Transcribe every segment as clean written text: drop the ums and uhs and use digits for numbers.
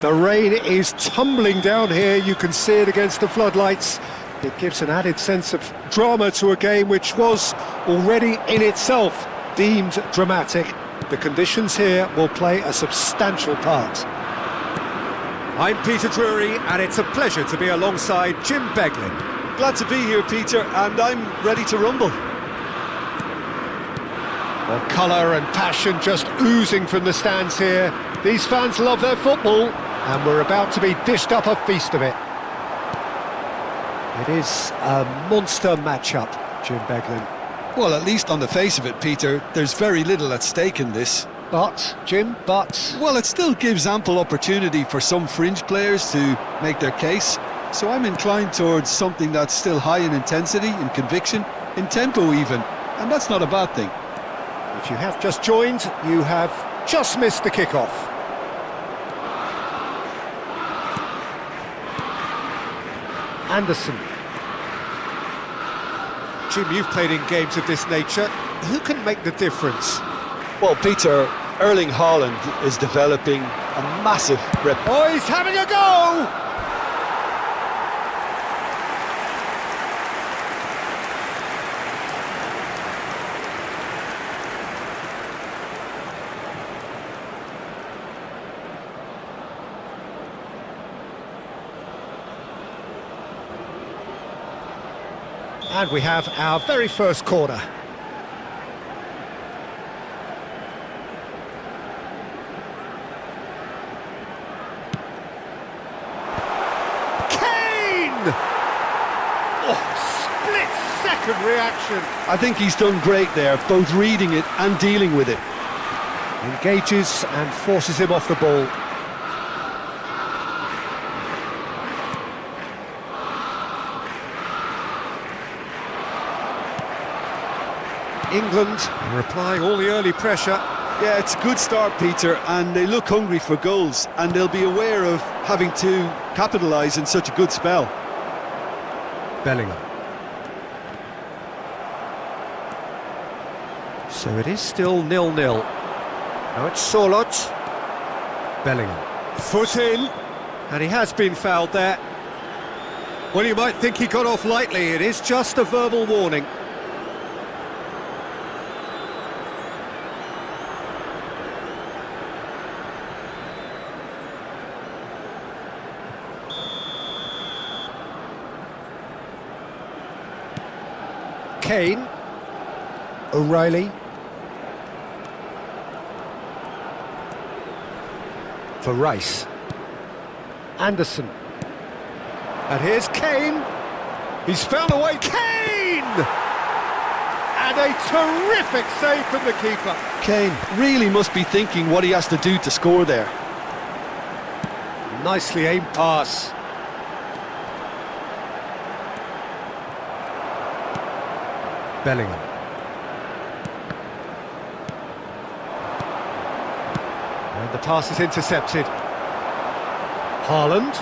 The rain is tumbling down here, you can see it against the floodlights. It gives an added sense of drama to a game which was already in itself deemed dramatic. The conditions here will play a substantial part. I'm Peter Drury, and it's a pleasure to be alongside Jim Beglin. Glad to be here, Peter, and I'm ready to rumble. Well, colour and passion just oozing from the stands here. These fans love their football, and we're about to be dished up a feast of it. It is a monster matchup, Jim Beglin. Well, at least on the face of it, Peter, there's very little at stake in this. But, Jim, Well, it still gives ample opportunity for some fringe players to make their case. So I'm inclined towards something that's still high in intensity, in conviction, in tempo even. And that's not a bad thing. If you have just joined, you have just missed the kickoff. Anderson. Jim, you've played in games of this nature. Who can make the difference? Well, Peter, Erling Haaland is developing a massive Oh, he's having a go! And we have our very first corner. Kane! Oh, split-second reaction. I think he's done great there, both reading it and dealing with it. Engages and forces him off the ball. England are applying all the early pressure. Yeah, it's a good start, Peter, and they look hungry for goals, and they'll be aware of having to capitalise in such a good spell. Bellingham. So it is still 0-0. Now it's Sorloth. Bellingham. Foot in. And he has been fouled there. Well, you might think he got off lightly. It is just a verbal warning. Kane, O'Reilly, for Rice, Anderson, and here's Kane, he's found a way, Kane! And a terrific save from the keeper. Kane really must be thinking what he has to do to score there. Nicely aimed pass. Bellingham. And the pass is intercepted. Haaland.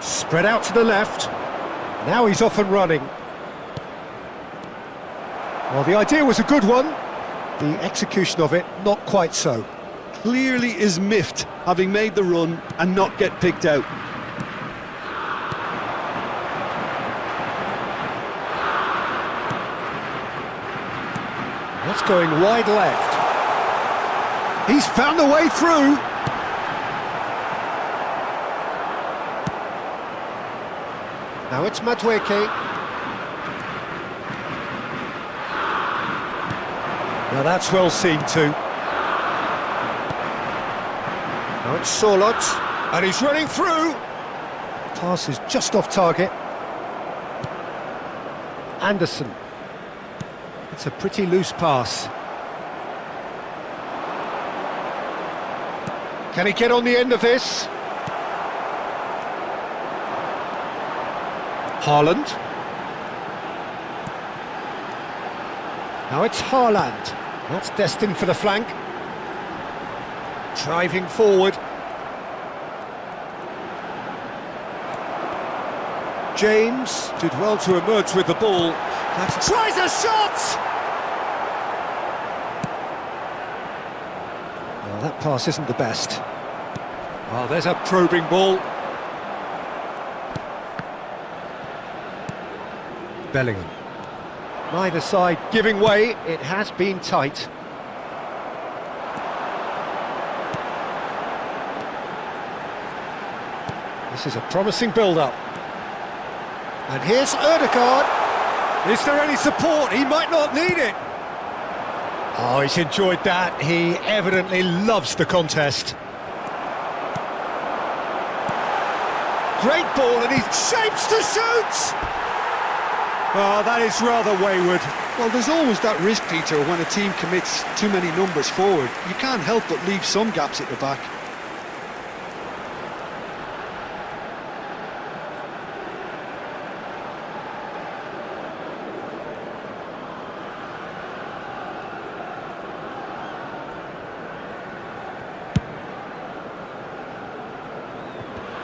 Spread out to the left. Now he's off and running. Well, the idea was a good one. The execution of it, not quite so. Clearly is miffed, having made the run and not get picked out. That's going wide left. He's found a way through. Now it's Madueke. Now that's well seen too. Now it's Sorloth. And he's running through. Pass is just off target. Anderson. It's a pretty loose pass. Can he get on the end of this? Haaland. Now it's Haaland. That's destined for the flank. Driving forward. James did well to emerge with the ball. Tries a shot! Well, that pass isn't the best. Oh, there's a probing ball. Bellingham. Neither side giving way, it has been tight. This is a promising build-up. And here's Ødegaard. Is there any support? He might not need it. Oh, he's enjoyed that. He evidently loves the contest. Great ball, and he shapes to shoot! Oh, that is rather wayward. Well, there's always that risk, Peter, when a team commits too many numbers forward. You can't help but leave some gaps at the back.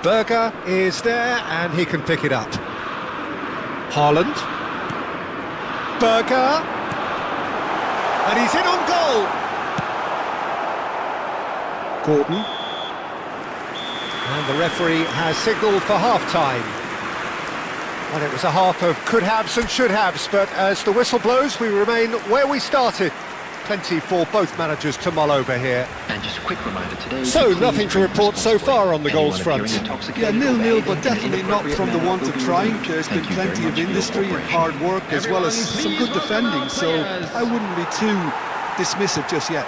Berger is there, and he can pick it up. Haaland. Berger. And he's in on goal. Gordon. And the referee has signalled for half-time. And it was a half of could-haves and should-haves, but as the whistle blows, we remain where we started. Plenty for both managers to mull over here. And just a quick reminder today. So, nothing to report so far on the goals front. Yeah, 0-0, but definitely not from the want of trying. There's been plenty of industry and hard work, as well as some good defending, so I wouldn't be too dismissive just yet.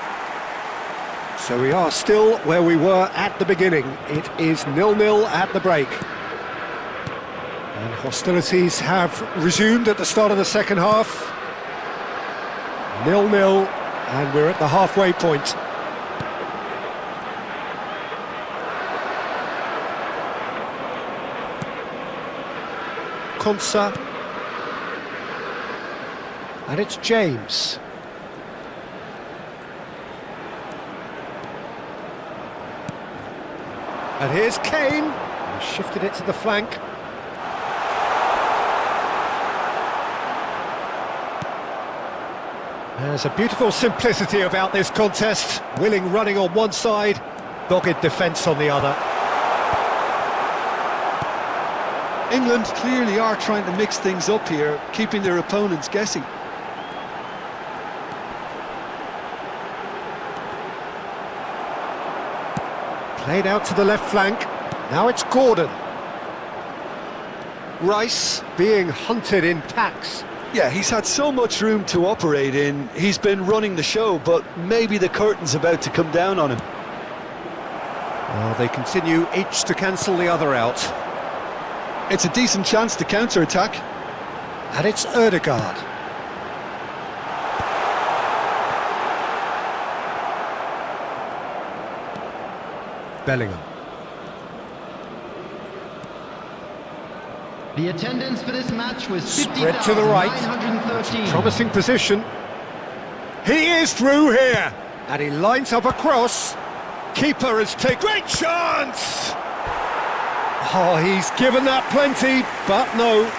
So we are still where we were at the beginning. It is 0-0 at the break. And hostilities have resumed at the start of the second half. 0-0. And we're at the halfway point. Konsa. And it's James. And here's Kane. He shifted it to the flank. There's a beautiful simplicity about this contest. Willing running on one side, dogged defence on the other. England clearly are trying to mix things up here, keeping their opponents guessing. Played out to the left flank. Now it's Gordon. Rice being hunted in packs. Yeah, he's had so much room to operate in. He's been running the show, but maybe the curtain's about to come down on him. Well, they continue each to cancel the other out. It's a decent chance to counter-attack. And it's Ødegaard. Bellingham. The attendance for this match was Spread to the right. 50,913. Promising position. He is through here. And he lines up a cross. Keeper has taken... Great chance! Oh, he's given that plenty, but no.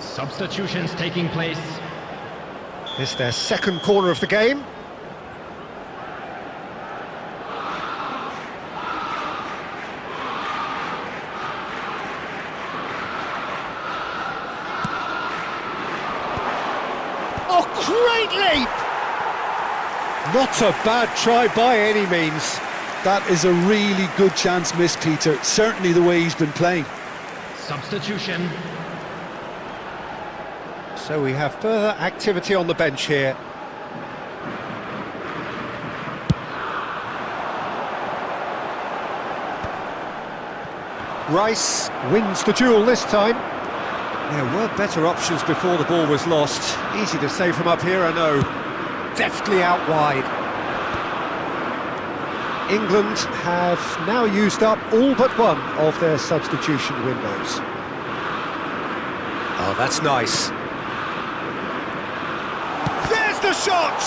Substitutions taking place. It's their second corner of the game. Oh, great leap! Not a bad try by any means. That is a really good chance missed, Peter. Certainly the way he's been playing. Substitution. So we have further activity on the bench here. Rice wins the duel this time. There were better options before the ball was lost. Easy to say from up here, I know. Deftly out wide. England have now used up all but one of their substitution windows. Oh, that's nice. There's the shot!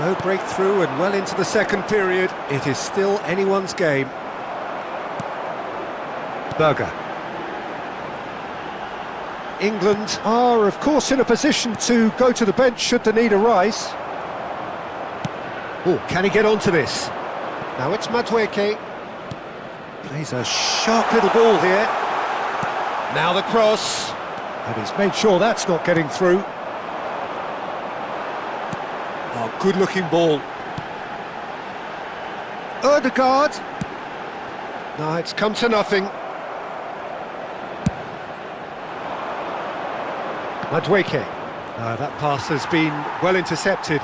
No breakthrough and well into the second period. It is still anyone's game. Berger. England are, of course, in a position to go to the bench should the need arise. Oh, can he get onto this? Now it's Madueke. Plays a sharp little ball here. Now the cross. And he's made sure that's not getting through. Oh, good-looking ball. Ødegaard. No, it's come to nothing. Madueke. That pass has been well intercepted.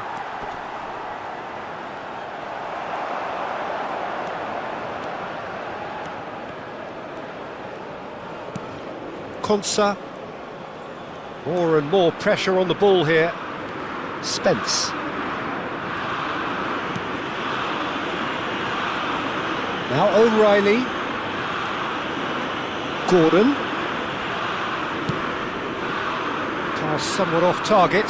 Konsa. More and more pressure on the ball here. Spence. Now O'Reilly. Gordon. Pass somewhat off target.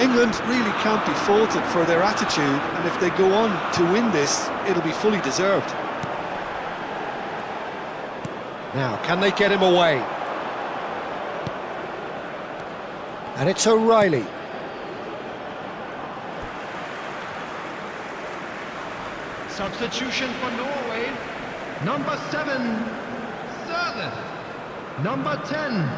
England really can't be faulted for their attitude, and if they go on to win this, it'll be fully deserved. Now, can they get him away? And it's O'Reilly. Substitution for Norway. Number 7, Sørloth. Number 10,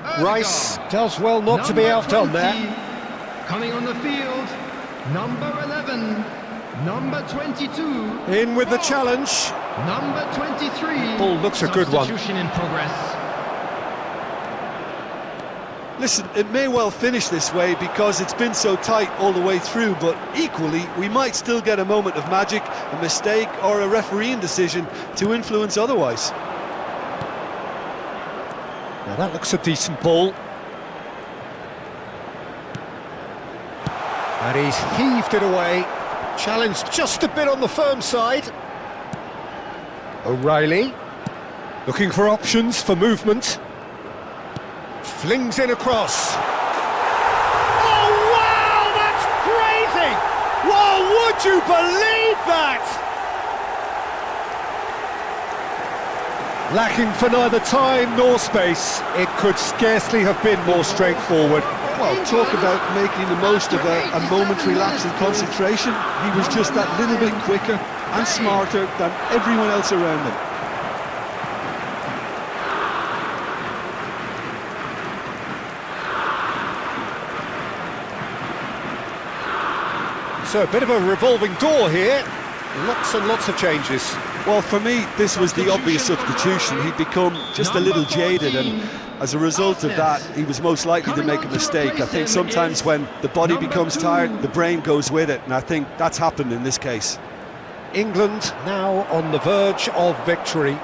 Ødegaard. Rice does well not to be outdone 20, there. Coming on the field, number 11, number 22. In with the challenge. Number 23. Ball looks a good one. Substitution in progress. Listen, it may well finish this way because it's been so tight all the way through, but equally, we might still get a moment of magic, a mistake or a refereeing decision to influence otherwise. Now that looks a decent ball. And he's heaved it away. Challenge just a bit on the firm side. O'Reilly. Looking for options for movement. Flings in across. Oh, wow, that's crazy! Well, would you believe that? Lacking for neither time nor space, it could scarcely have been more straightforward. Well, talk about making the most of a momentary lapse in concentration. He was just that little bit quicker and smarter than everyone else around him. So a bit of a revolving door here. Lots and lots of changes. Well, for me, this was the obvious substitution. He'd become just a little jaded, and as a result of that, he was most likely to make a mistake. I think sometimes when the body becomes tired, the brain goes with it, and I think that's happened in this case. England now on the verge of victory.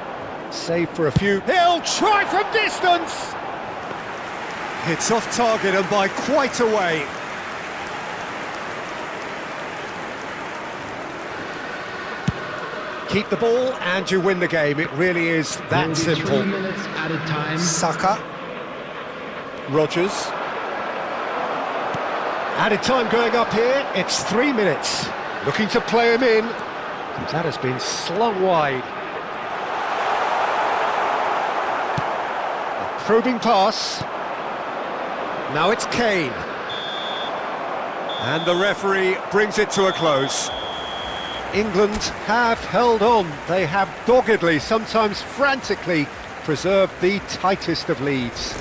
Save for a few. He'll try from distance! It's off target and by quite a way. Keep the ball and you win the game. It really is that simple. 3 minutes added time. Saka. Rogers. Added time going up here. It's 3 minutes. Looking to play him in. That has been slung wide. A probing pass. Now it's Kane. And the referee brings it to a close. England have held on. They have doggedly, sometimes frantically, preserved the tightest of leads.